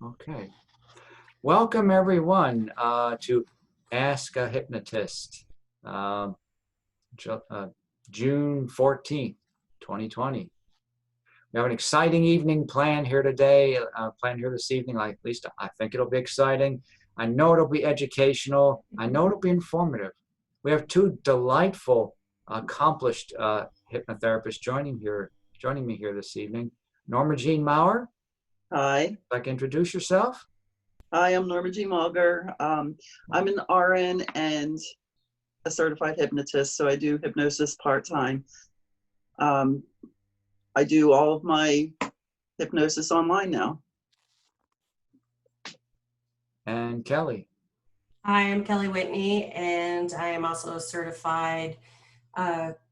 Okay. Welcome everyone to Ask a Hypnotist, June 14th, 2020. We have an exciting evening planned here today, this evening. At least I think it'll be exciting. I know it'll be educational. I know it'll be informative. We have two delightful, accomplished hypnotherapists joining me here this evening. Normagene Mauger. Hi. Like to introduce yourself? Hi, I'm Normagene Mauger. I'm an RN and a certified hypnotist, so I do hypnosis part-time. I do all of my hypnosis online now. And Kellie. Hi, I'm Kellie Whitney, and I am also a certified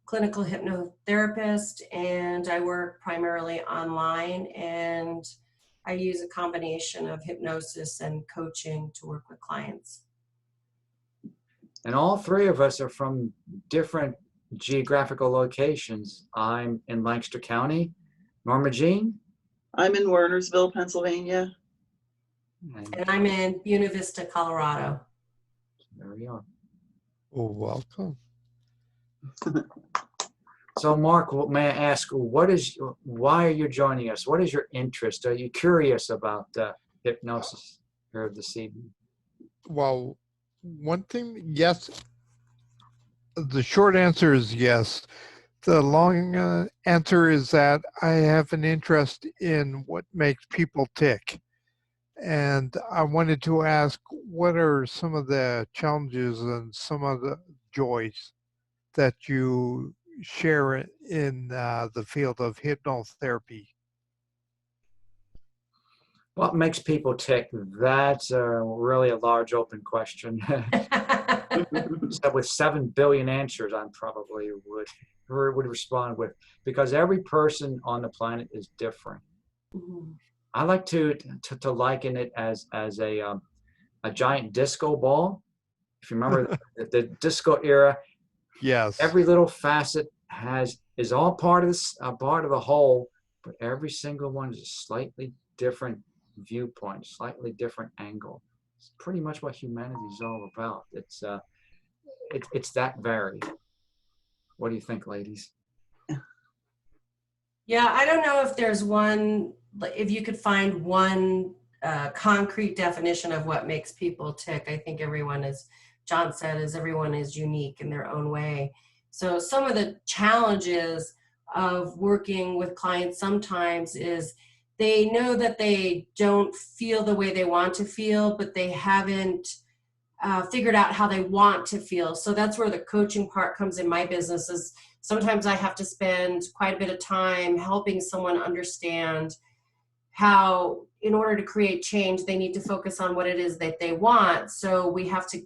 clinical hypnotherapist, and I work primarily online, and I use a combination of hypnosis and coaching to work with clients. And all three of us are from different geographical locations. I'm in Lancaster County. Normagene? I'm in Wernersville, Pennsylvania. And I'm in Buena Vista, Colorado. There we are. Well, welcome. So Mark, may I ask, why are you joining us? What is your interest? Are you curious about hypnosis here this evening? Well, one thing, yes. The short answer is yes. The long answer is that I have an interest in what makes people tick. And I wanted to ask, what are some of the challenges and some of the joys that you share in the field of hypnotherapy? What makes people tick? That's really a large open question. So with 7 billion answers, I probably would respond with, because every person on the planet is different. Mm-hmm. I like to liken it as a giant disco ball. If you remember the disco era, Yes. every little facet is all part of the whole, but every single one is a slightly different viewpoint, slightly different angle. It's pretty much what humanity is all about. It's that varied. What do you think, ladies? Yeah, I don't know if there's if you could find one concrete definition of what makes people tick. I think everyone, as John said, everyone is unique in their own way. So some of the challenges of working with clients sometimes is they know that they don't feel the way they want to feel, but they haven't figured out how they want to feel. So that's where the coaching part comes in my business. Is sometimes I have to spend quite a bit of time helping someone understand how, in order to create change, they need to focus on what it is that they want. So we have to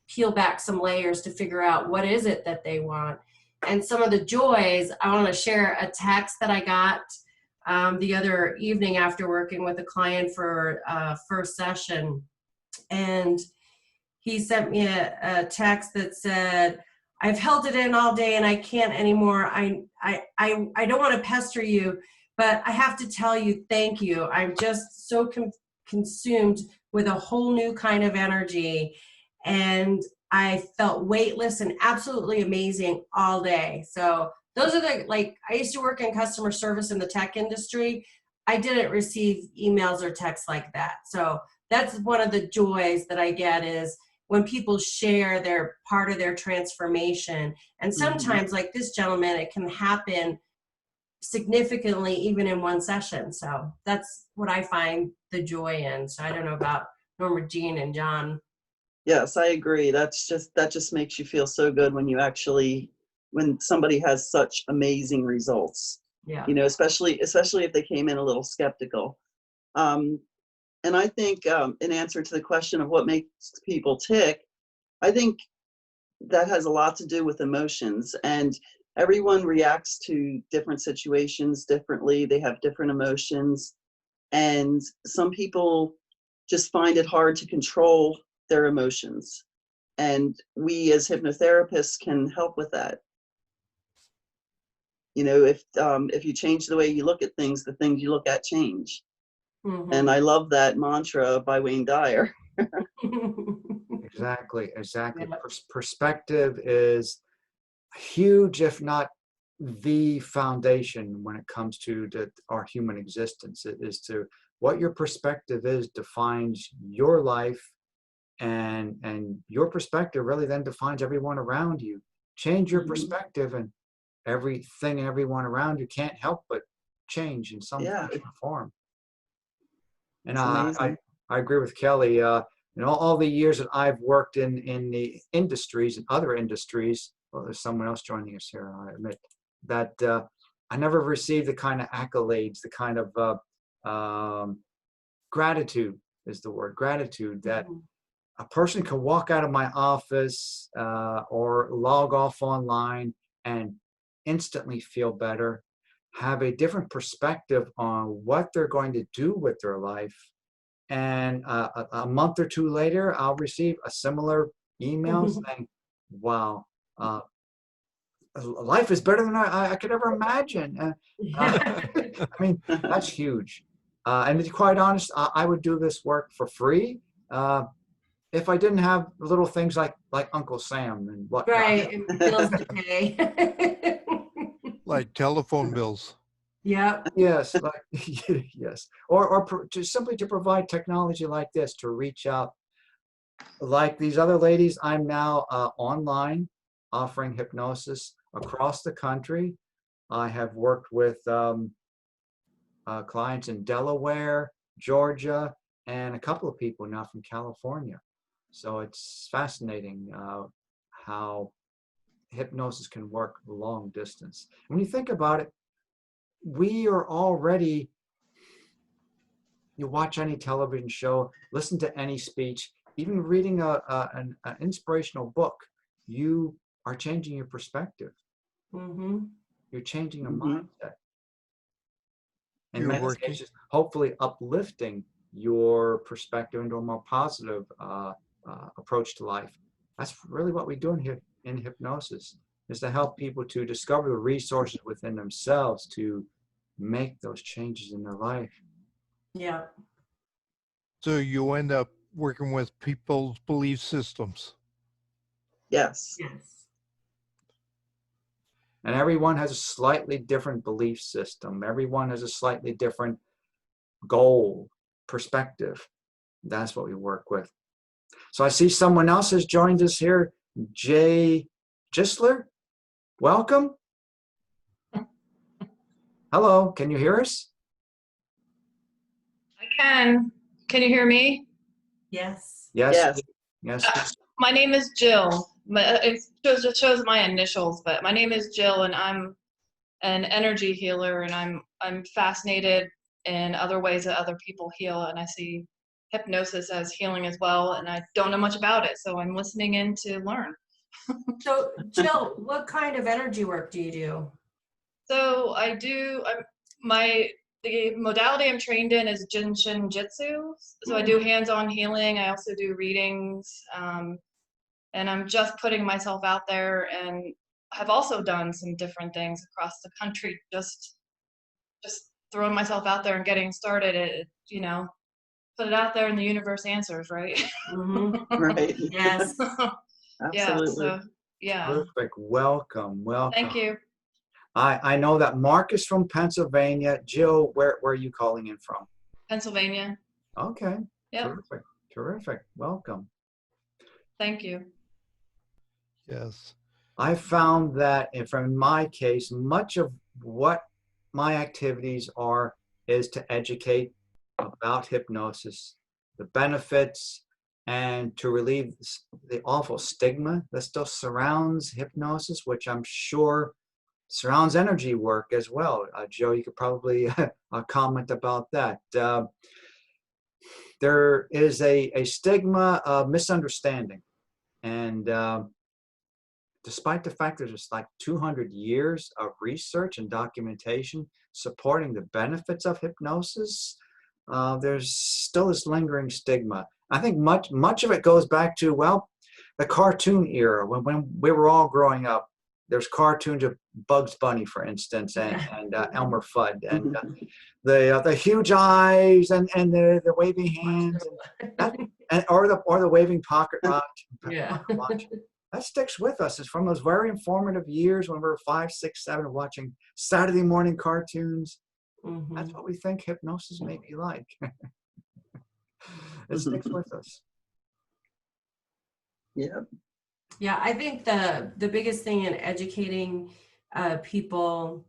peel back some layers to figure out what is it that they want. And some of the joys, I want to share a text that I got the other evening after working with a client for first session. And he sent me a text that said, "I've held it in all day and I can't anymore. I don't want to pester you, but I have to tell you thank you. I'm just so consumed with a whole new kind of energy, and I felt weightless and absolutely amazing all day." So those are I used to work in customer service in the tech industry. I didn't receive emails or texts like that. So that's one of the joys that I get, is when people share their part of their transformation. And sometimes, like this gentleman, it can happen significantly even in one session. So that's what I find the joy in. So I don't know about Normagene and John. Yes, I agree. That just makes you feel so good when somebody has such amazing results. Yeah. You know, especially if they came in a little skeptical. And I think in answer to the question of what makes people tick, I think that has a lot to do with emotions. And everyone reacts to different situations differently. They have different emotions. And some people just find it hard to control their emotions. And we as hypnotherapists can help with that. You know, if you change the way you look at things, the things you look at change. And I love that mantra by Wayne Dyer. Exactly. Yeah. Perspective is huge, if not the foundation when it comes to our human existence. It is to what your perspective is defines your life, and your perspective really then defines everyone around you. Change your perspective, and everything and everyone around you can't help but change in some fashion or form. And It's amazing. I agree with Kellie. All the years that I've worked in the industries and other industries, well, there's someone else joining us here, I admit, that I never received the kind of accolades, the kind of gratitude is the word, gratitude that a person can walk out of my office or log off online and instantly feel better, have a different perspective on what they're going to do with their life. And a month or two later, I'll receive a similar email saying, wow, life is better than I could ever imagine. I mean, that's huge. And to be quite honest, I would do this work for free if I didn't have little things like Uncle Sam and whatnot. Right, and bills to pay. Like telephone bills. Yep. Yes, yes, or just simply to provide technology like this to reach out. Like these other ladies, I'm now online offering hypnosis across the country. I have worked with clients in Delaware, Georgia, and a couple of people now from California. So it's fascinating how hypnosis can work long distance. When you think about it, we are already, you watch any television show, listen to any speech, even reading an inspirational book, you are changing your perspective. You're changing your mindset. In many cases, hopefully uplifting your perspective into a more positive approach to life. That's really what we do in hypnosis, is to help people to discover the resources within themselves to make those changes in their life. Yeah. So you end up working with people's belief systems. Yes. Yes. And everyone has a slightly different belief system. Everyone has a slightly different goal, perspective. That's what we work with. So I see someone else has joined us here. Jay Gisler, welcome. Hello, can you hear us? I can. Can you hear me? Yes. Yes. Yes. My name is Jill. It shows my initials, but my name is Jill, and I'm an energy healer, and I'm fascinated in other ways that other people heal, and I see hypnosis as healing as well, and I don't know much about it, so I'm listening in to learn. So, Jill, what kind of energy work do you do? So I do. The modality I'm trained in is Jinshin Jitsu. So I do hands-on healing. I also do readings, and I'm just putting myself out there, and have also done some different things across the country. Just throwing myself out there and getting started. Put it out there, and the universe answers, right? Right. Yes. Absolutely. Yeah. Perfect. Welcome. Thank you. I know that Mark is from Pennsylvania. Jill, where are you calling in from? Pennsylvania. Okay. Yep. Terrific. Welcome. Thank you. Yes. I found that, in my case, much of what my activities are is to educate about hypnosis, the benefits, and to relieve the awful stigma that still surrounds hypnosis, which I'm sure surrounds energy work as well. Joe, you could probably comment about that. There is a stigma of misunderstanding. And despite the fact that there's like 200 years of research and documentation supporting the benefits of hypnosis, there's still this lingering stigma. I think much of it goes back to, well, the cartoon era when we were all growing up. there's cartoons of Bugs Bunny, for instance, and Elmer Fudd, and the huge eyes and the waving hands, or the waving pocket watch. Yeah. That sticks with us. It's from those very informative years when we were 5, 6, 7, watching Saturday morning cartoons. That's what we think hypnosis may be like. It sticks with us. Yeah. Yeah, I think the biggest thing in educating people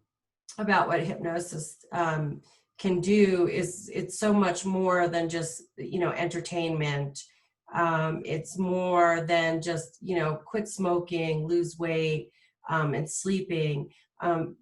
about what hypnosis can do is it's so much more than just, entertainment. It's more than just, quit smoking, lose weight, and sleeping. And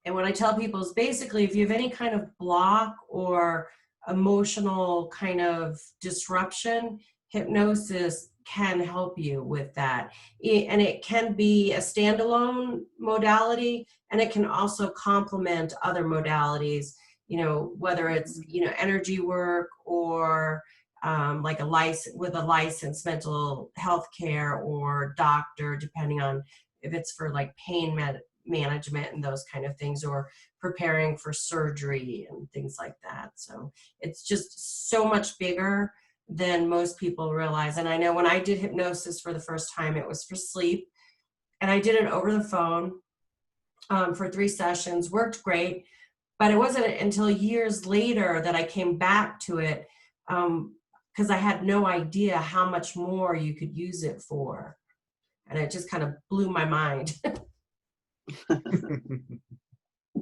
what I tell people is basically if you have any kind of block or emotional kind of disruption, hypnosis can help you with that. And it can be a standalone modality, and it can also complement other modalities, whether it's, energy work or like a licensed mental health care or doctor, depending on if it's for like pain management and those kind of things, or preparing for surgery and things like that. So it's just so much bigger than most people realize. And I know when I did hypnosis for the first time, it was for sleep, and I did it over the phone for 3 sessions, worked great. But it wasn't until years later that I came back to it, because I had no idea how much more you could use it for. And it just kind of blew my mind.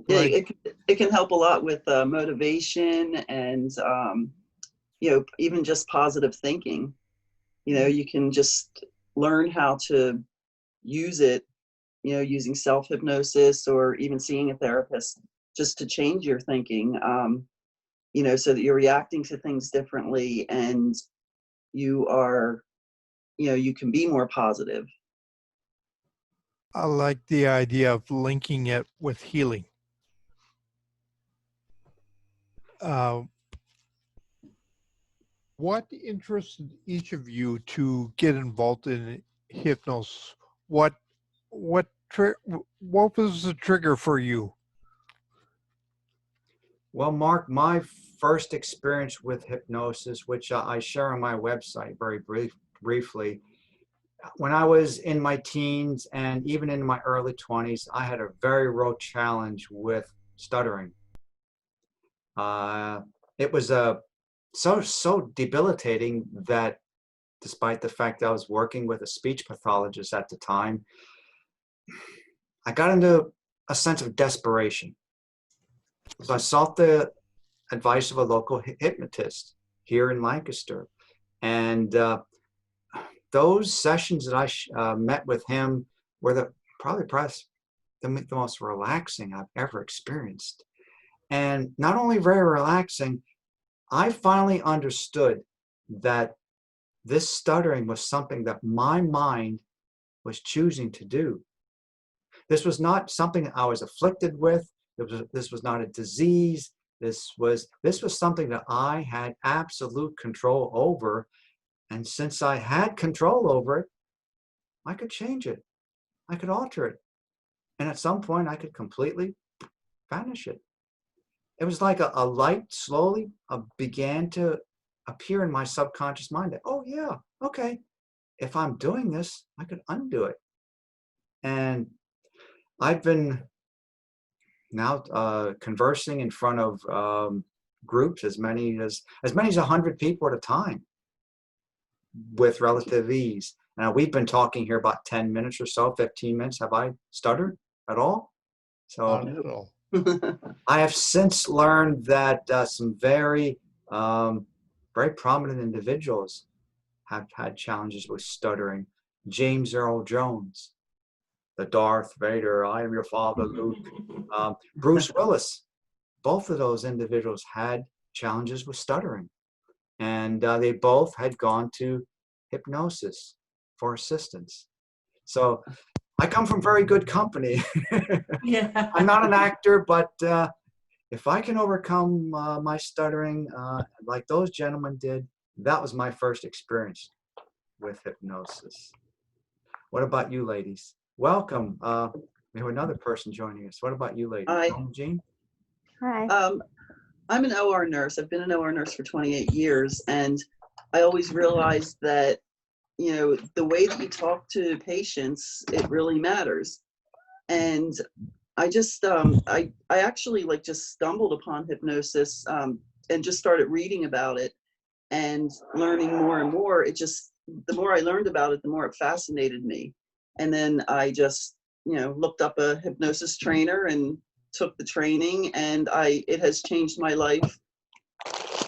Yeah, it can help a lot with motivation and even just positive thinking. You can just learn how to use it, using self-hypnosis or even seeing a therapist, just to change your thinking, so that you're reacting to things differently, and you are, you can be more positive. I like the idea of linking it with healing. What interested each of you to get involved in hypnosis? What was the trigger for you? Well, Mark, my first experience with hypnosis, which I share on my website very briefly, when I was in my teens and even in my early 20s, I had a very real challenge with stuttering. It was so debilitating that, despite the fact that I was working with a speech pathologist at the time, I got into a sense of desperation. So I sought the advice of a local hypnotist here in Lancaster. And those sessions that I met with him were probably the most relaxing I've ever experienced. And not only very relaxing, I finally understood that this stuttering was something that my mind was choosing to do. This was not something I was afflicted with. This was not a disease. This was something that I had absolute control over. And since I had control over it, I could change it. I could alter it. And at some point, I could completely banish it. It was like a light slowly began to appear in my subconscious mind that, oh yeah, okay, if I'm doing this, I could undo it. And I've been now conversing in front of groups as many as 100 people at a time with relative ease. Now we've been talking here about 10 minutes or so, 15 minutes. Have I stuttered at all? So Not at all. I have since learned that some very prominent individuals have had challenges with stuttering. James Earl Jones, the Darth Vader, I am your father, Luke. Bruce Willis, both of those individuals had challenges with stuttering. And they both had gone to hypnosis for assistance. So I come from very good company. Yeah. I'm not an actor, but if I can overcome my stuttering like those gentlemen did, that was my first experience with hypnosis. What about you, ladies? welcome. We have another person joining us. What about you, lady? Hi. Jean? Hi. I'm an OR nurse. I've been an OR nurse for 28 years, and I always realized that, you know, the way that you talk to patients, it really matters. And I just, I actually like just stumbled upon hypnosis and just started reading about it and learning more and more. It just, the more I learned about it, the more it fascinated me. And then I just, you know, looked up a hypnosis trainer and took the training, and it has changed my life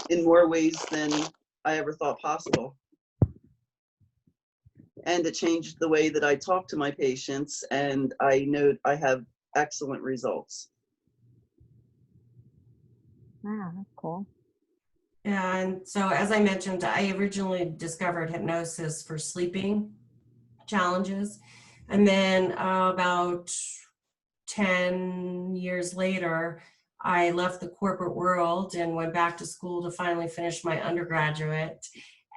in more ways than I ever thought possible. And it changed the way that I talk to my patients, and I know I have excellent results. Wow, that's cool. And so, as I mentioned, I originally discovered hypnosis for sleeping challenges. And then about 10 years later, I left the corporate world and went back to school to finally finish my undergraduate.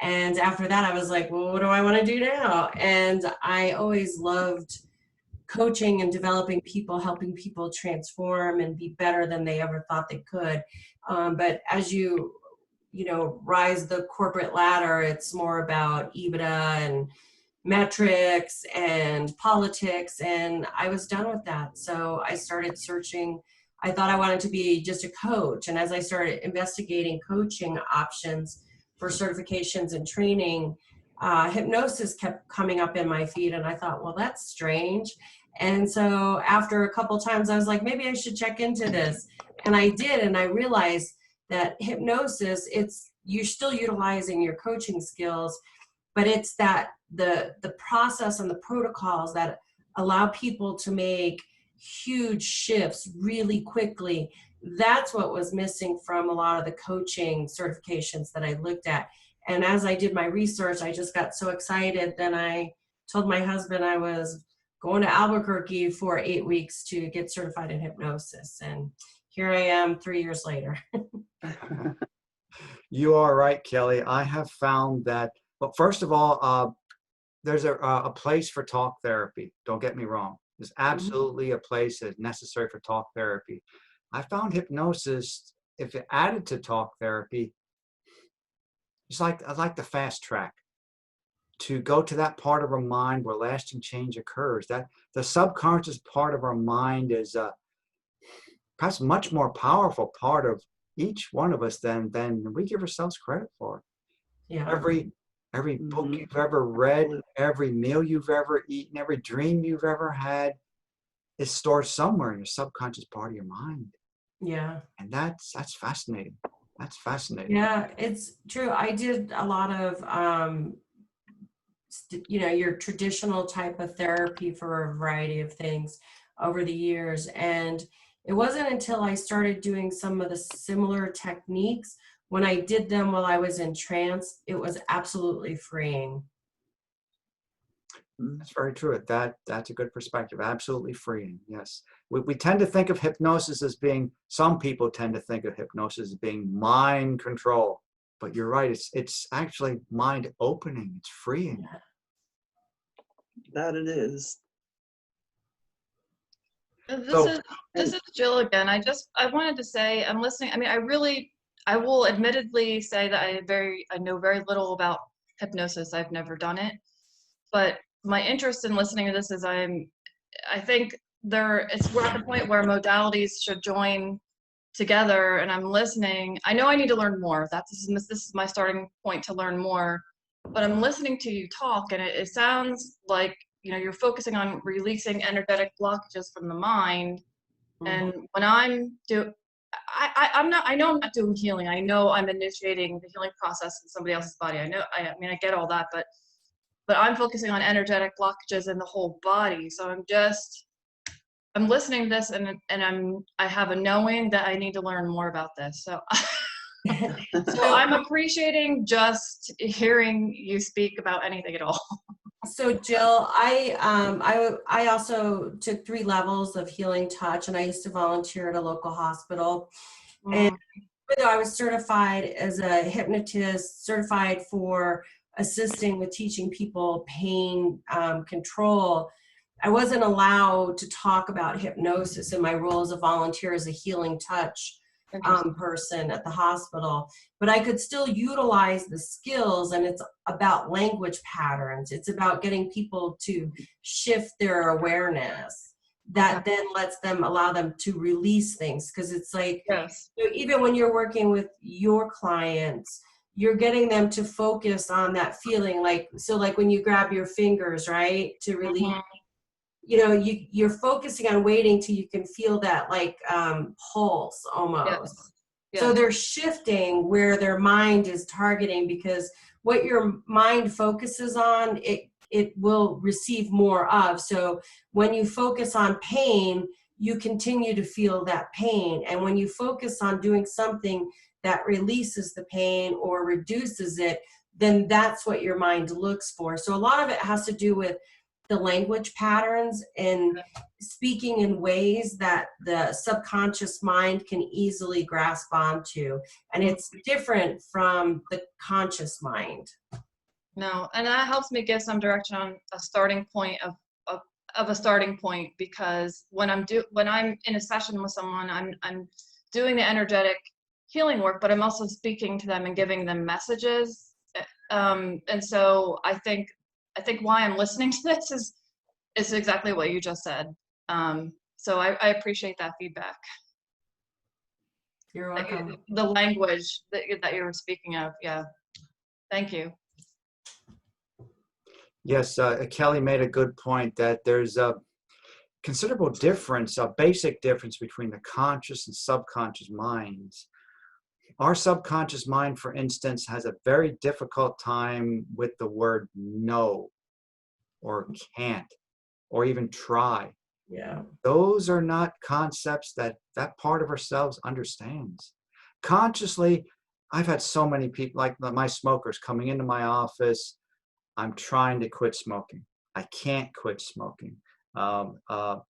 And after that, I was like, well, what do I want to do now? And I always loved coaching and developing people, helping people transform and be better than they ever thought they could. But as you rise the corporate ladder, it's more about EBITDA and metrics and politics, and I was done with that. So I started searching. I thought I wanted to be just a coach, and as I started investigating coaching options for certifications and training, hypnosis kept coming up in my feed, and I thought, well, that's strange. And so after a couple times, I was like, maybe I should check into this, and I did, and I realized that hypnosis, you're still utilizing your coaching skills, but it's that the process and the protocols that allow people to make huge shifts really quickly. That's what was missing from a lot of the coaching certifications that I looked at. And as I did my research, I just got so excited. Then I told my husband I was going to Albuquerque for 8 weeks to get certified in hypnosis. And here I am 3 years later. You are right, Kelly. I have found that, well, first of all, there's a place for talk therapy. Don't get me wrong. There's absolutely a place that's necessary for talk therapy. I found hypnosis, if it added to talk therapy, I like the fast track to go to that part of our mind where lasting change occurs. That the subconscious part of our mind is perhaps much more powerful part of each one of us than we give ourselves credit for. Yeah. Every book you've ever read, every meal you've ever eaten, every dream you've ever had is stored somewhere in your subconscious part of your mind. Yeah. And that's fascinating. That's fascinating. Yeah, it's true. I did a lot of, your traditional type of therapy for a variety of things over the years. And it wasn't until I started doing some of the similar techniques, when I did them while I was in trance, it was absolutely freeing. That's very true. That's a good perspective. Absolutely freeing. Yes. We tend to think of hypnosis as being, some people tend to think of hypnosis as being mind control, but you're right. It's actually mind opening. It's freeing. That it is. This is Jill again. I wanted to say, I'm listening. I mean, I will admittedly say that I know very little about hypnosis. I've never done it, but my interest in listening to this is I think we're at the point where modalities should join together, and I'm listening. I know I need to learn more. This is my starting point to learn more, but I'm listening to you talk, and it sounds like, you're focusing on releasing energetic blockages from the mind. And when I know I'm not doing healing. I know I'm initiating the healing process in somebody else's body. I get all that, but I'm focusing on energetic blockages in the whole body. So I'm listening to this, and I have a knowing that I need to learn more about this. So so I'm appreciating just hearing you speak about anything at all. So Jill, I also took 3 levels of healing touch, and I used to volunteer at a local hospital. And even though I was certified as a hypnotist, certified for assisting with teaching people pain control, I wasn't allowed to talk about hypnosis in my role as a volunteer as a healing touch person at the hospital, but I could still utilize the skills, and it's about language patterns. It's about getting people to shift their awareness that then lets them allow them to release things. Because it's like, Yes. so even when you're working with your clients, you're getting them to focus on that feeling. Like, so like when you grab your fingers, right, to release, you know, you're focusing on waiting till you can feel that like pulse almost. Yes. Yes. So they're shifting where their mind is targeting, because what your mind focuses on, it will receive more of. So when you focus on pain, you continue to feel that pain. And when you focus on doing something that releases the pain or reduces it, then that's what your mind looks for. So a lot of it has to do with the language patterns and speaking in ways that the subconscious mind can easily grasp onto. And it's different from the conscious mind. No, and that helps me give some direction on a starting point of a starting point, because when I'm in a session with someone, I'm doing the energetic healing work, but I'm also speaking to them and giving them messages. And so I think why I'm listening to this is exactly what you just said. So I appreciate that feedback. You're welcome. The language that you were speaking of. Yeah. Thank you. Yes, Kellie made a good point that there's a considerable difference, a basic difference between the conscious and subconscious minds. Our subconscious mind, for instance, has a very difficult time with the word no, or can't, or even try. Yeah. Those are not concepts that part of ourselves understands. Consciously, I've had so many people, like my smokers, coming into my office. I'm trying to quit smoking. I can't quit smoking. I've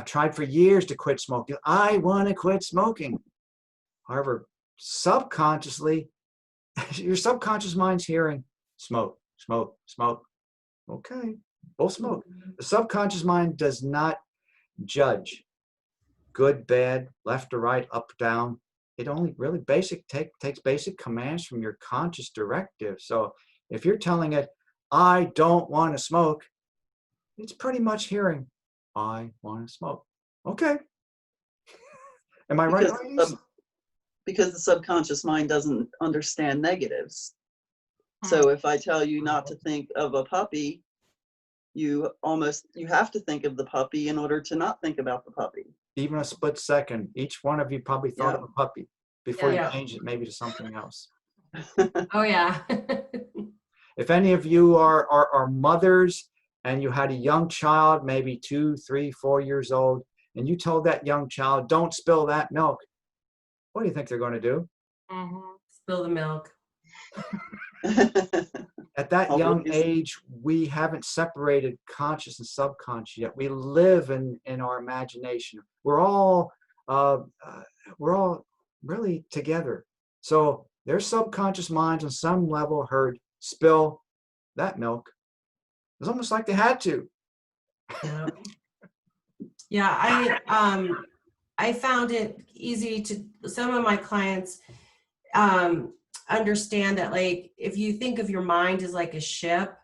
tried for years to quit smoking. I want to quit smoking. However, subconsciously, your subconscious mind's hearing smoke, smoke, smoke. Okay, we'll smoke. The subconscious mind does not judge good, bad, left or right, up, down. It only really takes basic commands from your conscious directive. So if you're telling it, I don't want to smoke, it's pretty much hearing, I want to smoke. Okay. Am I right? Because the subconscious mind doesn't understand negatives. So if I tell you not to think of a puppy, you have to think of the puppy in order to not think about the puppy. Even a split second. Each one of you probably thought of a puppy before you change it maybe to something else. Oh yeah. If any of you are mothers and you had a young child, maybe 2, 3, 4 years old, and you told that young child, don't spill that milk, what do you think they're going to do? Spill the milk. At that young age, we haven't separated conscious and subconscious yet. We live in our imagination. We're all really together. So their subconscious minds on some level heard, spill that milk. It's almost like they had to. Yeah, I found it easy to, some of my clients understand that, like, if you think of your mind as like a ship,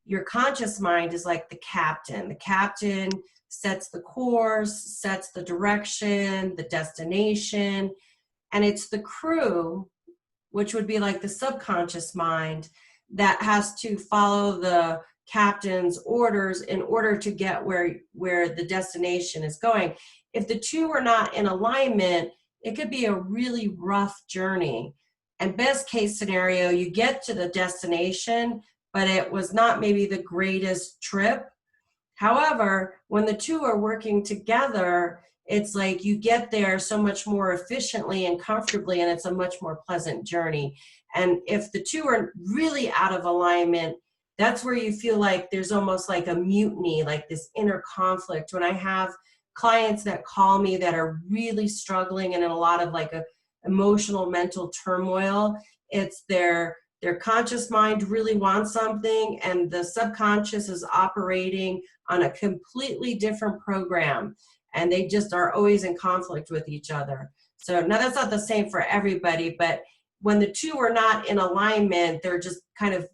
your conscious mind is like the captain. The captain sets the course, sets the direction, the destination, and it's the crew, which would be like the subconscious mind, that has to follow the captain's orders in order to get where the destination is going. If the two are not in alignment, it could be a really rough journey. And best case scenario, you get to the destination, but it was not maybe the greatest trip. However, when the two are working together, it's like you get there so much more efficiently and comfortably, and it's a much more pleasant journey. And if the two are really out of alignment, that's where you feel like there's almost like a mutiny, like this inner conflict. When I have clients that call me that are really struggling and in a lot of like a emotional, mental turmoil, it's they're their conscious mind really wants something and the subconscious is operating on a completely different program, and they just are always in conflict with each other. So now that's not the same for everybody, but when the two are not in alignment, they're just kind of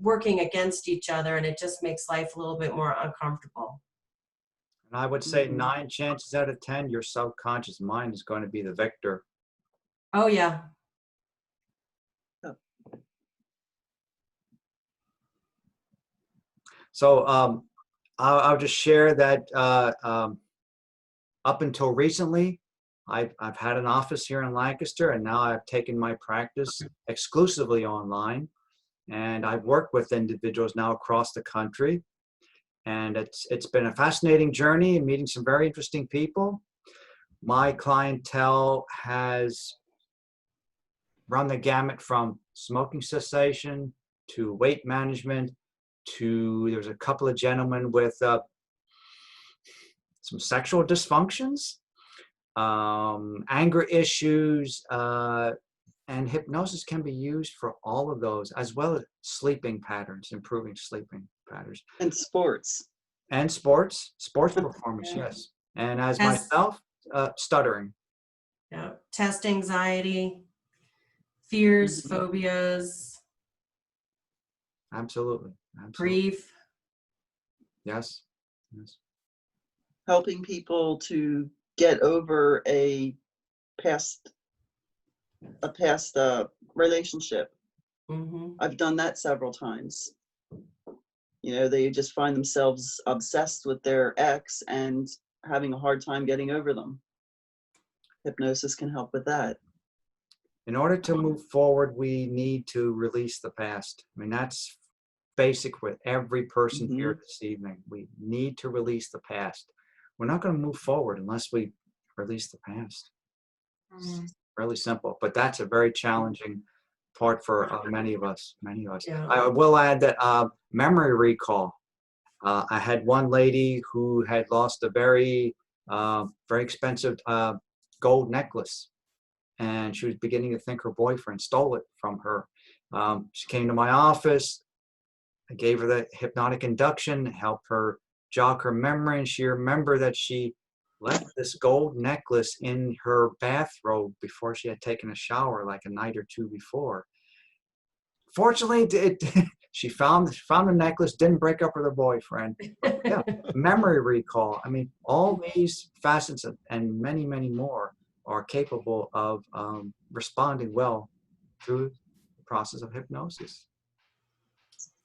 working against each other, and it just makes life a little bit more uncomfortable. And I would say 9 chances out of 10, your subconscious mind is going to be the victor. Oh yeah. So I'll just share that up until recently, I've had an office here in Lancaster, and now I've taken my practice exclusively online. And I've worked with individuals now across the country. And it's been a fascinating journey and meeting some very interesting people. My clientele has run the gamut from smoking cessation to weight management to, there's a couple of gentlemen with some sexual dysfunctions, anger issues, and hypnosis can be used for all of those, as well as sleeping patterns, improving sleeping patterns. And sports. And sports performance, yes. And as myself, stuttering. Yeah, test anxiety, fears, phobias. Absolutely. Grief. Yes. Helping people to get over a past relationship. I've done that several times. They just find themselves obsessed with their ex and having a hard time getting over them. Hypnosis can help with that. In order to move forward, we need to release the past. I mean, that's basic with every person here this evening. We need to release the past. We're not going to move forward unless we release the past. It's really simple, but that's a very challenging part for many of us. Yeah. I will add that memory recall. I had one lady who had lost a very expensive gold necklace, and she was beginning to think her boyfriend stole it from her. She came to my office. I gave her the hypnotic induction, helped her jog her memory, and she remembered that she left this gold necklace in her bathrobe before she had taken a shower, like a night or two before. Fortunately, she found the necklace, didn't break up with her boyfriend. Yeah, memory recall. I mean, all these facets and many, many more are capable of responding well through the process of hypnosis.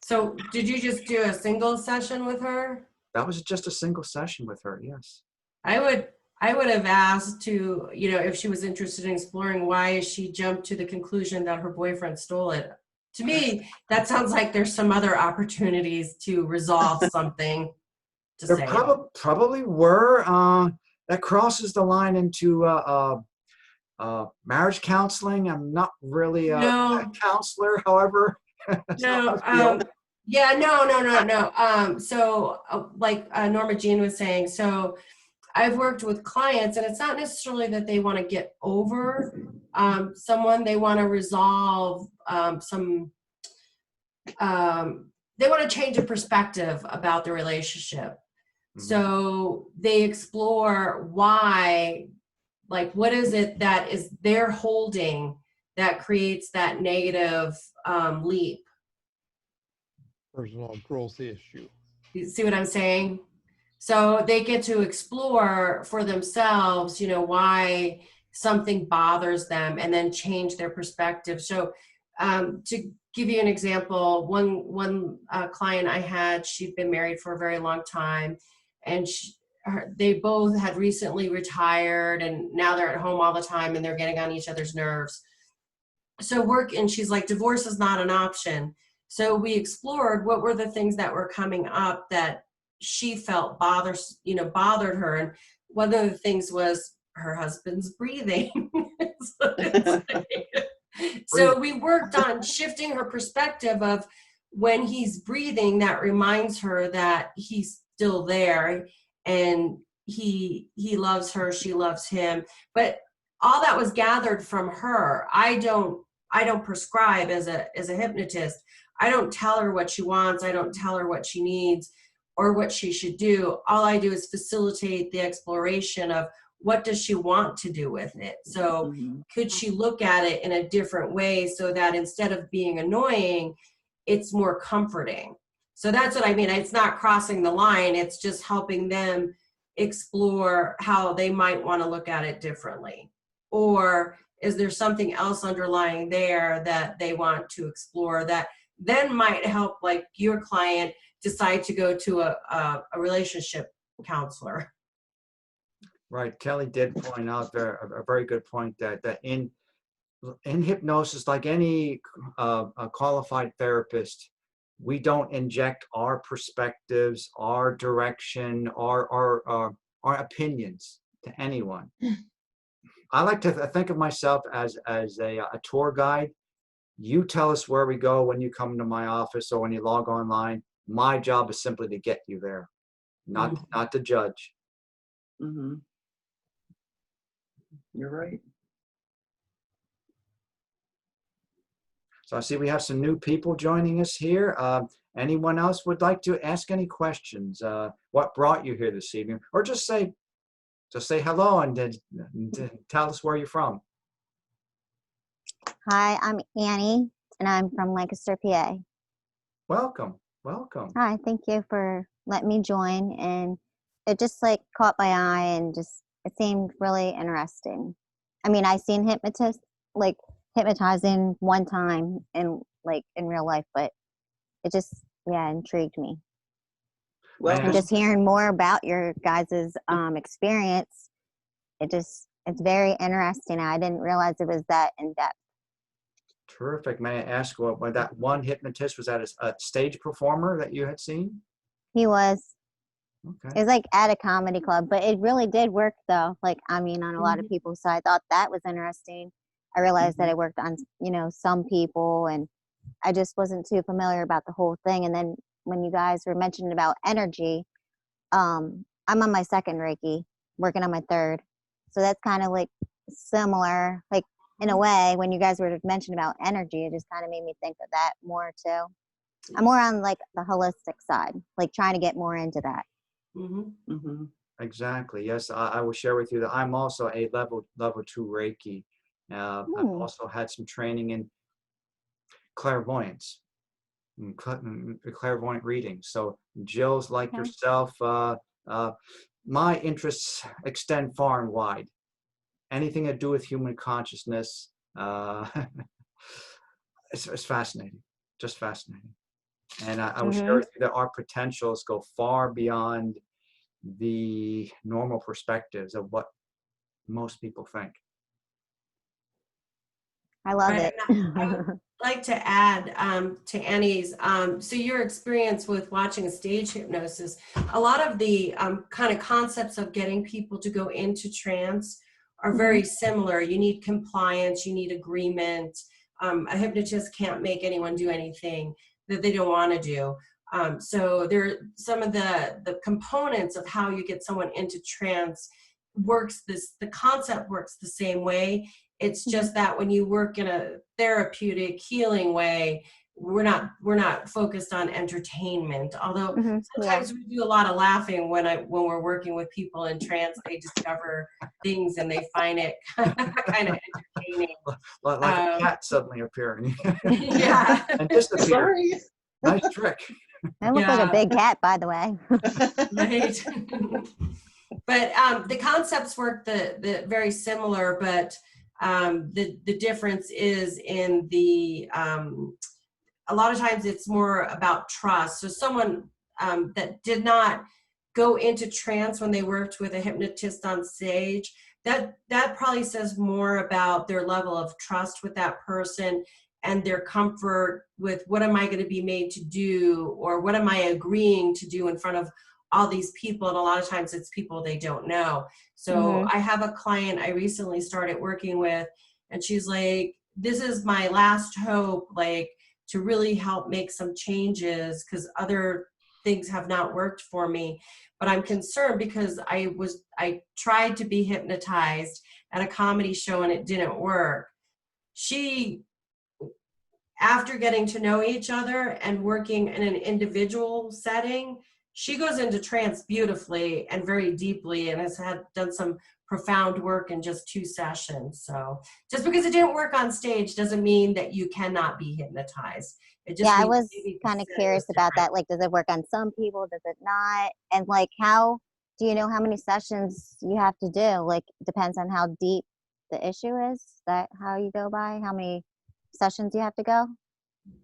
So did you just do a single session with her? That was just a single session with her, yes. I would have asked to, if she was interested in exploring why she jumped to the conclusion that her boyfriend stole it. To me, that sounds like there's some other opportunities to resolve something. There probably were. That crosses the line into marriage counseling. I'm not really a counselor, however. No. So like Normagene was saying, so I've worked with clients, and it's not necessarily that they want to get over someone. They want to resolve they want to change a perspective about the relationship. So they explore why, like, what is it that is they're holding that creates that negative leap? Personal growth issue. You see what I'm saying? So they get to explore for themselves, why something bothers them, and then change their perspective. So to give you an example, one client I had, she'd been married for a very long time, and they both had recently retired, and now they're at home all the time, and they're getting on each other's nerves. So and she's like, divorce is not an option. So we explored what were the things that were coming up that she felt bothered her. And one of the things was her husband's breathing. So we worked on shifting her perspective of when he's breathing, that reminds her that he's still there, and he loves her, she loves him. But all that was gathered from her. I don't I don't prescribe as a hypnotist. I don't tell her what she wants. I don't tell her what she needs or what she should do. All I do is facilitate the exploration of what does she want to do with it. So could she look at it in a different way so that instead of being annoying, it's more comforting. So that's what I mean. It's not crossing the line. It's just helping them explore how they might want to look at it differently. Or is there something else underlying there that they want to explore that then might help, like your client, decide to go to a relationship counselor? Right. Kellie did point out there a very good point that in hypnosis, like any qualified therapist, we don't inject our perspectives, our direction, our opinions to anyone. I like to think of myself as a tour guide. You tell us where we go when you come to my office or when you log online. My job is simply to get you there, not to judge. You're right. So I see we have some new people joining us here. Anyone else would like to ask any questions? What brought you here this evening? Or just say hello and tell us where you're from. Hi, I'm Annie, and I'm from Lancaster, PA. Welcome, welcome. Hi, thank you for letting me join. And it just like caught my eye and just it seemed really interesting. I mean, I seen hypnotizing one time in real life, but it just intrigued me. Well, And just hearing more about your guys' experience, it's very interesting. I didn't realize it was that in depth. Terrific. May I ask what that one hypnotist, was that a stage performer that you had seen? He was. Okay. It was like at a comedy club, but it really did work though. Like, I mean, on a lot of people. So I thought that was interesting. I realized that it worked on, some people, and I just wasn't too familiar about the whole thing. And then when you guys were mentioning about energy, I'm on my second Reiki, working on my third. So that's kind of like similar, like in a way, when you guys were mentioning about energy, it just kind of made me think of that more too. I'm more on like the holistic side, like trying to get more into that. Exactly. Yes, I will share with you that I'm also a level 2 Reiki. I've also had some training in clairvoyance, clairvoyant reading. So Jill's like yourself. My interests extend far and wide. Anything to do with human consciousness, it's fascinating, just fascinating. And I will share with you that our potentials go far beyond the normal perspectives of what most people think. I love it. I would like to add to Annie's, so your experience with watching a stage hypnosis, a lot of the kind of concepts of getting people to go into trance are very similar. You need compliance, you need agreement. A hypnotist can't make anyone do anything that they don't want to do. So there, some of the components of how you get someone into trance the concept works the same way. It's just that when you work in a therapeutic healing way, we're not focused on entertainment. Although sometimes we do a lot of laughing when we're working with people in trance. They discover things and they find it kind of entertaining. Like a cat suddenly appearing. Yeah. And disappearing. Nice trick. I look like a big cat, by the way. Right. But the concepts work the very similar, but the difference is in the a lot of times it's more about trust. So someone that did not go into trance when they worked with a hypnotist on stage, that probably says more about their level of trust with that person and their comfort with what am I going to be made to do, or what am I agreeing to do in front of all these people. And a lot of times it's people they don't know. So I have a client I recently started working with, and she's like, this is my last hope, like to really help make some changes because other things have not worked for me. But I'm concerned because I tried to be hypnotized at a comedy show and it didn't work. She after getting to know each other and working in an individual setting, she goes into trance beautifully and very deeply, and has done some profound work in just 2 sessions. So just because it didn't work on stage doesn't mean that you cannot be hypnotized. It just Yeah, I means was maybe the kind of setting curious is about different. that. Like, does it work on some people? Does it not? And like, how do you know how many sessions you have to do? Like, depends on how deep the issue is. Is that how you go by? How many sessions you have to go?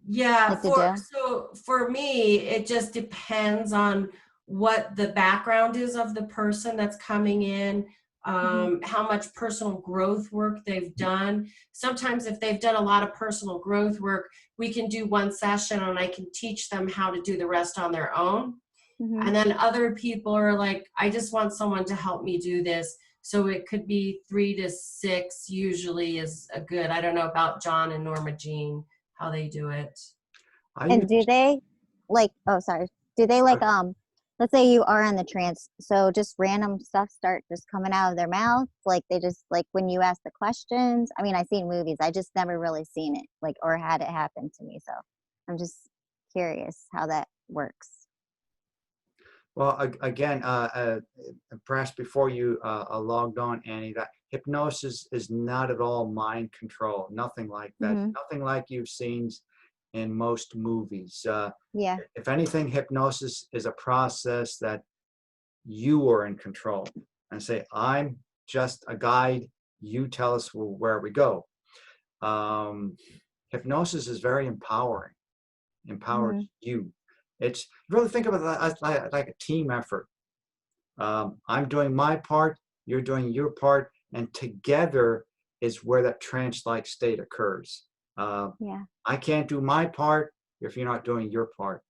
Yeah, Like to do? so for me, it just depends on what the background is of the person that's coming in, how much personal growth work they've done. Sometimes if they've done a lot of personal growth work, we can do 1 session and I can teach them how to do the rest on their own. Mm-hmm. And then other people are like, I just want someone to help me do this. So it could be 3 to 6 usually is a good. I don't know about John and Normagene, how they do it. I And do use, they like, oh, sorry. Do they like, let's say you are in the trance, so just random stuff start just coming out of their mouth? Like they just, like when you ask the questions, I mean, I've seen movies, I just never really seen it, like, or had it happen to me. So I'm just curious how that works. well, again, perhaps before you logged on, Annie, that hypnosis is not at all mind control. Nothing like that. Mm-hmm. Nothing like you've seen in most movies. Yeah. If anything, hypnosis is a process that you are in control and say, I'm just a guide. You tell us where we go. Hypnosis is very empowering, empowers you. It's really think of it as like a team effort. I'm doing my part, you're doing your part, and together is where that trance-like state occurs. Yeah. I can't do my part if you're not doing your part.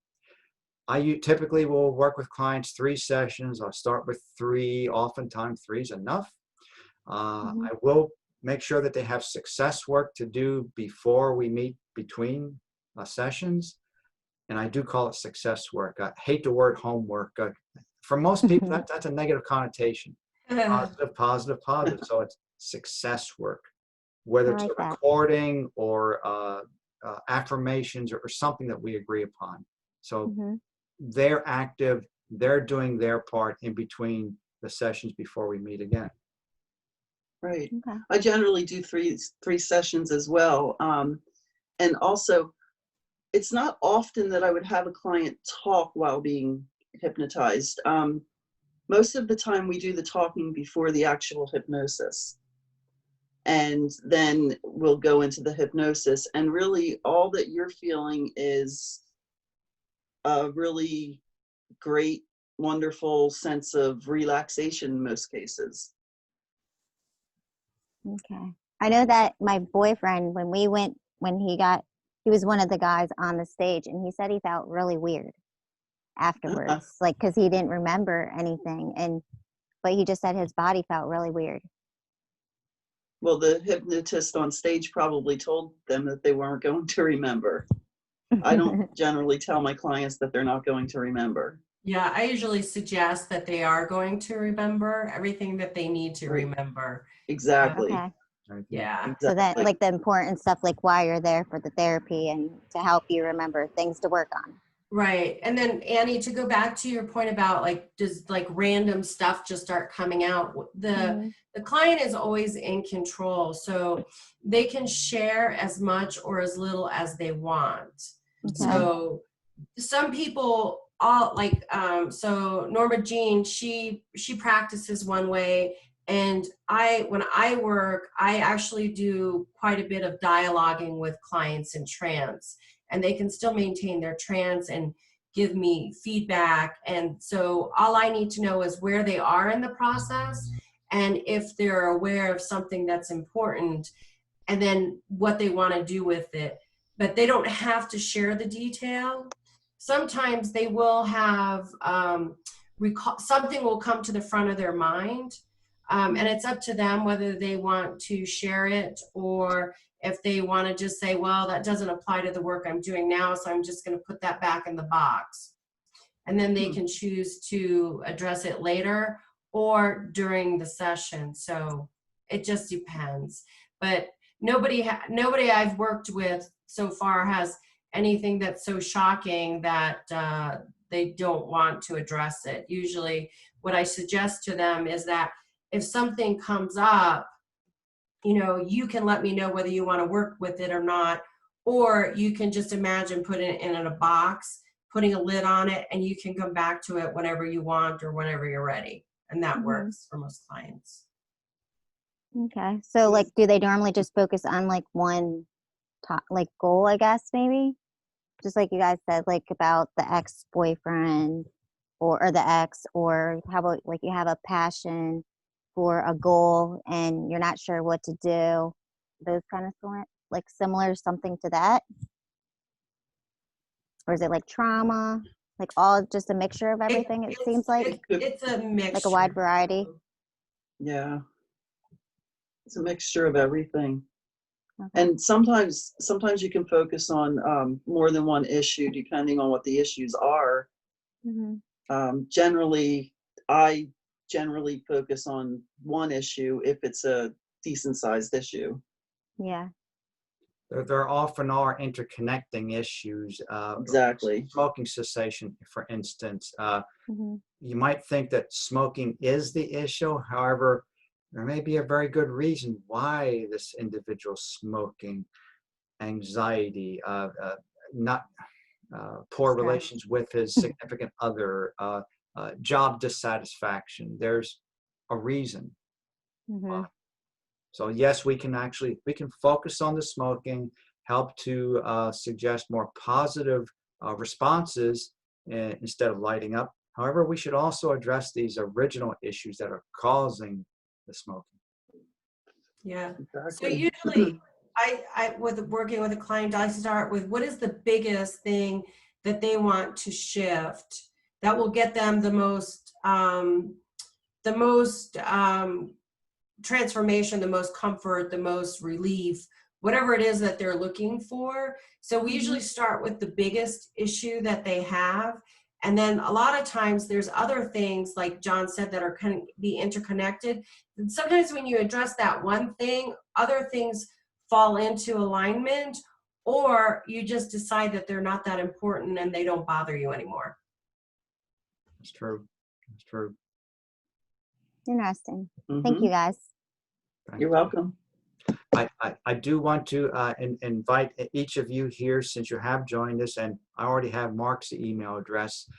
I typically will work with clients 3 sessions. I'll start with 3. Oftentimes 3 is enough. I will make sure that they have success work to do before we meet between sessions. And I do call it success work. I hate the word homework. For most people, that's a negative connotation. Positive, positive, positive. So it's success work, whether I it's like a that. recording or affirmations or something that we agree upon. So they're active, they're doing their part in between the sessions before we meet again. Right. Okay. I generally do three sessions as well. And also, it's not often that I would have a client talk while being hypnotized. Most of the time we do the talking before the actual hypnosis. And then we'll go into the hypnosis. And really all that you're feeling is a really great, wonderful sense of relaxation in most cases. Okay. I know that my boyfriend, when we went, he was one of the guys on the stage, and he said he felt really weird afterwards, like, because he didn't remember anything, but he just said his body felt really weird. Well, the hypnotist on stage probably told them that they weren't going to remember. I don't generally tell my clients that they're not going to remember. Yeah, I usually suggest that they are going to remember everything that they need to remember. Exactly. Okay. Yeah. So that, Exactly. like, the important stuff, like why you're there for the therapy and to help you remember things to work on. Right. And then Annie, to go back to your point about like, does like random stuff just start coming out? The client is always in control. So they can share as much or as little as they want. Okay. So some people all like, so Normagene, she practices one way. And when I work, I actually do quite a bit of dialoguing with clients in trance, and they can still maintain their trance and give me feedback. And so all I need to know is where they are in the process and if they're aware of something that's important, and then what they want to do with it. But they don't have to share the detail. Sometimes they will have something will come to the front of their mind. And it's up to them whether they want to share it or if they want to just say, well, that doesn't apply to the work I'm doing now, so I'm just going to put that back in the box. And then they can choose to address it later or during the session. So it just depends. But nobody I've worked with so far has anything that's so shocking that they don't want to address it. Usually what I suggest to them is that if something comes up, you can let me know whether you want to work with it or not, or you can just imagine putting it in a box, putting a lid on it, and you can come back to it whenever you want or whenever you're ready. And that works for most clients. Okay. So like, do they normally just focus on like one goal, I guess, maybe? Just like you guys said, like about the ex-boyfriend or the ex, or how about like you have a passion for a goal and you're not sure what to do, those kind of like similar something to that? Or is it like trauma, like all just a mixture of everything? It seems like it's a mixture, like a wide variety. Yeah, it's a mixture of everything. Okay. And sometimes you can focus on more than one issue depending on what the issues are. Generally, I generally focus on one issue if it's a decent sized issue. Yeah. There often are interconnecting issues. Exactly. Smoking cessation, for instance. Mhm. You might think that smoking is the issue. However, there may be a very good reason why this individual's smoking. Anxiety, not poor Stress. relations with his significant other, job dissatisfaction. There's a reason. Mhm. So yes, we can focus on the smoking, help to suggest more positive responses instead of lighting up. However, we should also address these original issues that are causing the smoking. Yeah. Exactly. So usually I with working with a client, I start with what is the biggest thing that they want to shift that will get them the most transformation, the most comfort, the most relief, whatever it is that they're looking for. So we usually start with the biggest issue that they have. And then a lot of times there's other things, like John said, that are kind of be interconnected. And sometimes when you address that one thing, other things fall into alignment, or you just decide that they're not that important and they don't bother you anymore. That's true. That's true. Interesting. Thank you guys. You're welcome. I do want to invite each of you here, since you have joined us, and I already have Mark's email address.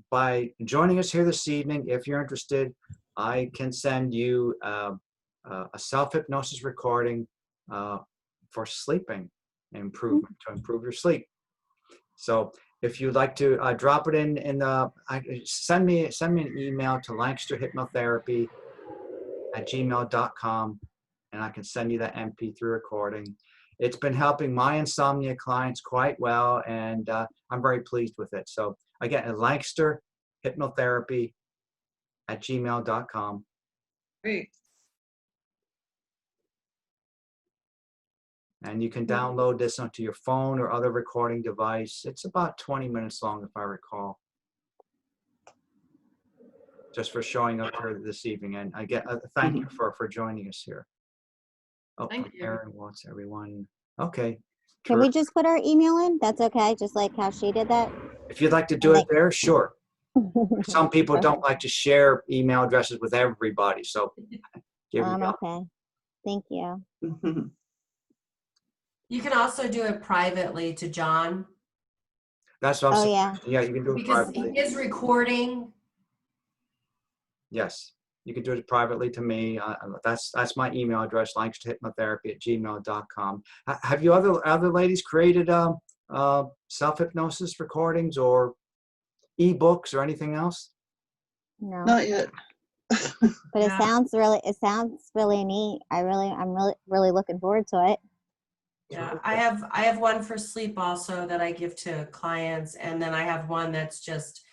By joining us here this evening, if you're interested, I can send you a self-hypnosis recording for sleeping improvement, to improve your sleep. So if you'd like to drop it in the, send me an email to lancasterhypnotherapy@gmail.com, and I can send you that MP3 recording. It's been helping my insomnia clients quite well, and I'm very pleased with it. So again, lancasterhypnotherapy@gmail.com. Great. And you can download this onto your phone or other recording device. It's about 20 minutes long, if I recall. Just for showing up here this evening. And I get thank you for joining us here. Oh, Thank you. Aaron wants everyone. Okay. Can we just put our email in? That's okay, just like how she did that? If you'd like to do it there, sure. Some people don't like to share email addresses with everybody, so here we go. Okay. Thank you. You can also do it privately to John. That's what I'm saying. Yeah. Yeah, you can do it Because privately. his recording. Yes, you can do it privately to me. That's my email address, lancasterhypnotherapy@gmail.com. Have you other ladies created self-hypnosis recordings or ebooks or anything else? No. Not yet. But it sounds really neat. I'm really looking forward to it. Yeah, I have one for sleep also that I give to clients, and then I have one that's just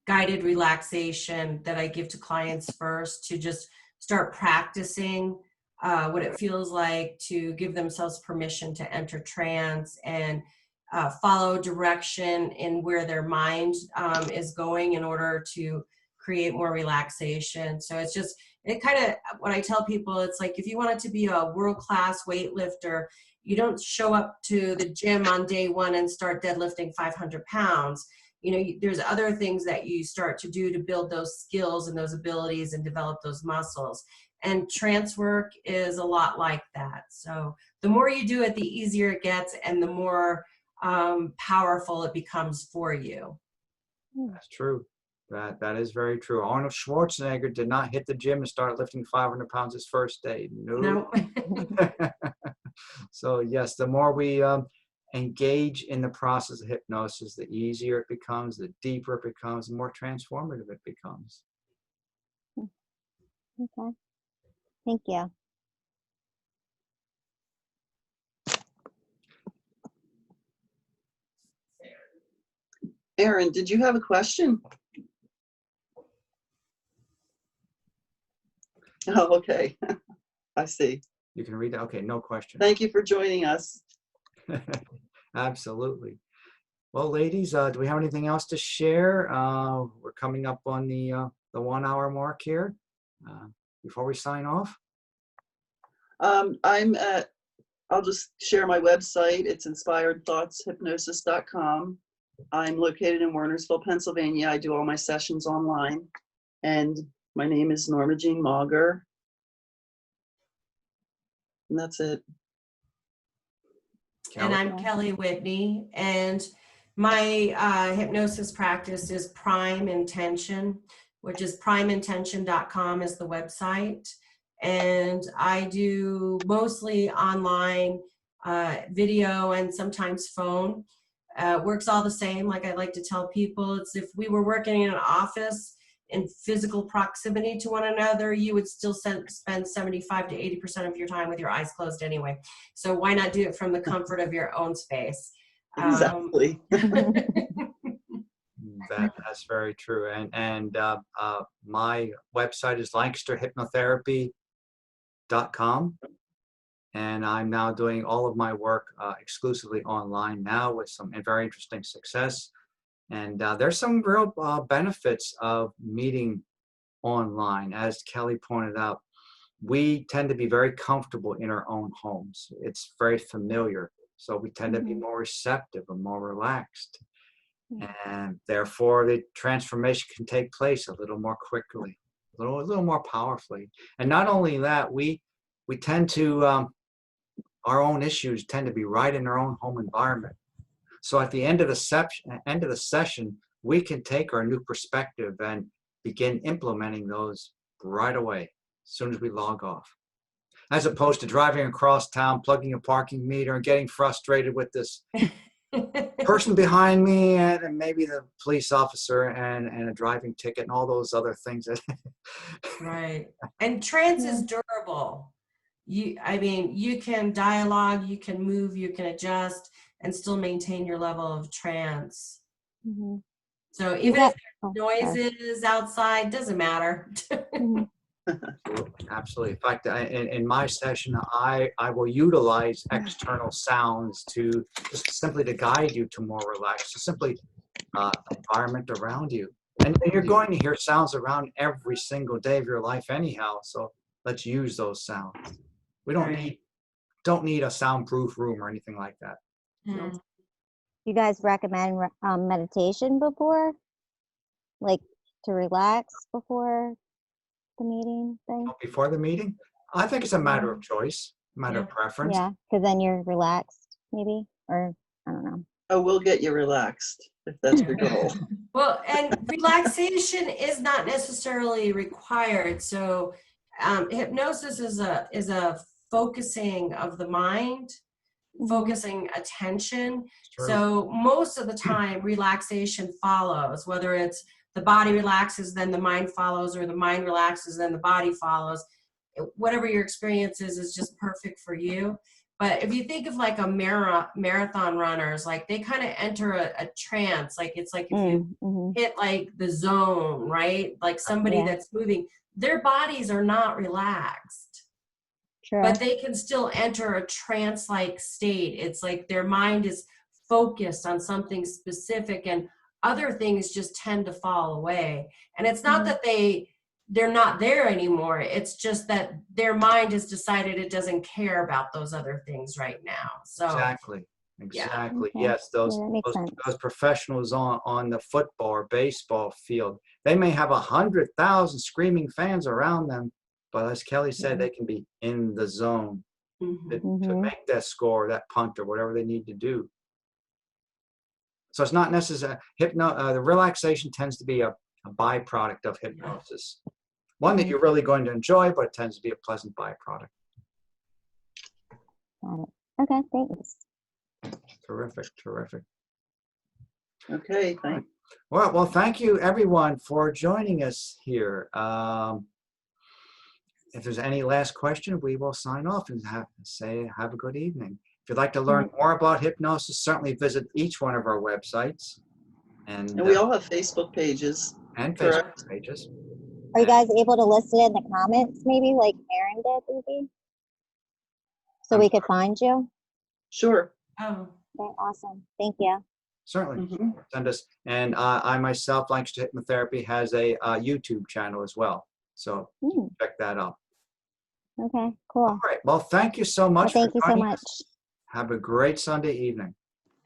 guided relaxation that I give to clients first to just start practicing what it feels like to give themselves permission to enter trance and follow direction in where their mind is going in order to create more relaxation. So it's just, it kind of, what I tell people, it's like, if you wanted to be a world-class weightlifter, you don't show up to the gym on day one and start deadlifting 500 pounds. There's other things that you start to do to build those skills and those abilities and develop those muscles. And trance work is a lot like that. So the more you do it, the easier it gets and the more powerful it becomes for you. That's true. That is very true. Arnold Schwarzenegger did not hit the gym and start lifting 500 pounds his first day. No. So yes, the more we engage in the process of hypnosis, the easier it becomes, the deeper it becomes, the more transformative it becomes. Okay. Thank you. Aaron, did you have a question? Oh, okay. I see. You can read that. Okay, no question. Thank you for joining us. Absolutely. Well, ladies, do we have anything else to share? We're coming up on the 1 hour mark here. Before we sign off. I'll just share my website. It's inspiredthoughtshypnosis.com. I'm located in Wernersville, Pennsylvania. I do all my sessions online. And my name is Normagene Mauger. And that's it. And I'm Kellie Whitney, and my hypnosis practice is Prime Intention, which is primeintention.com is the website. And I do mostly online video and sometimes phone. Works all the same. Like I like to tell people, it's if we were working in an office in physical proximity to one another, you would still spend 75 to 80% of your time with your eyes closed anyway. So why not do it from the comfort of your own space? Exactly. That's very true. And my website is lancasterhypnotherapy.com. And I'm now doing all of my work exclusively online now with some very interesting success. And there's some real benefits of meeting online. As Kellie pointed out, we tend to be very comfortable in our own homes. It's very familiar. So we tend to be more receptive and more relaxed. And therefore, the transformation can take place a little more quickly, a little more powerfully. And not only that, we tend to, our own issues tend to be right in our own home environment. So at the end of the session, we can take our new perspective and begin implementing those right away, as soon as we log off. As opposed to driving across town, plugging a parking meter, and getting frustrated with this person behind me and maybe the police officer and a driving ticket and all those other things. Right. And trance is durable. You can dialogue, you can move, you can adjust, and still maintain your level of trance. So even if there's noises outside, doesn't matter. Absolutely. In fact, in my session, I will utilize external sounds to just simply to guide you to more relaxed, so simply environment around you. And you're going to hear sounds around every single day of your life anyhow. So let's use those sounds. We don't need a soundproof room or anything like that. You guys recommend meditation before, like to relax before the meeting thing? Before the meeting? I think it's a matter of choice, matter of preference. Yeah, because then you're relaxed, maybe, or I don't know. Oh, we'll get you relaxed if that's your goal. Well, and relaxation is not necessarily required. So hypnosis is a focusing of the mind, focusing attention. So most of the time, relaxation follows, whether it's the body relaxes, then the mind follows, or the mind relaxes, then the body follows. Whatever your experience is just perfect for you. But if you think of like a marathon runners, like they kind of enter a trance, like it's like if you hit like the zone, right? Like somebody that's moving, their bodies are not relaxed. True. But they can still enter a trance-like state. It's like their mind is focused on something specific and other things just tend to fall away. And it's not that they're not there anymore. It's just that their mind has decided it doesn't care about those other things right now. So Exactly. yeah. Okay. Yes, those Yeah, that makes sense. those professionals on the football or baseball field, they may have 100,000 screaming fans around them, but as Kelly said, they can be in the zone to Mhm. make that score, that punt, or whatever they need to do. So it's not necessary. The relaxation tends to be a byproduct of hypnosis. One that you're really going to enjoy, but it tends to be a pleasant byproduct. Got it. Okay, thanks. Terrific, terrific. Okay, thanks. Well, thank you everyone for joining us here. If there's any last question, we will sign off and have a good evening. If you'd like to learn more about hypnosis, certainly visit each one of our websites. And we all have Facebook pages. and correct? Facebook pages. Are you guys able to list it in the comments, maybe like Aaron did, maybe? So we could find you? Sure. Oh, Okay, awesome. Thank you. Certainly. Mhm. Send us. And I myself, Lancaster Hypnotherapy, has a YouTube channel as well. So check that out. Okay, cool. All right. Well, thank you so Well, much thank you for so joining much. us. Have a great Sunday evening.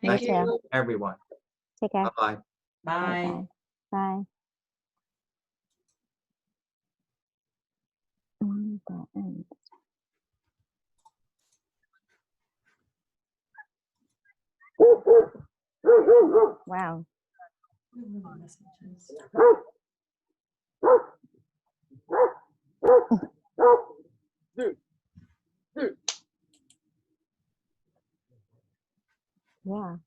thank You you. too. Everyone. Take care. Bye-bye. Bye. Bye. Bye. Wow. Messages. Yeah.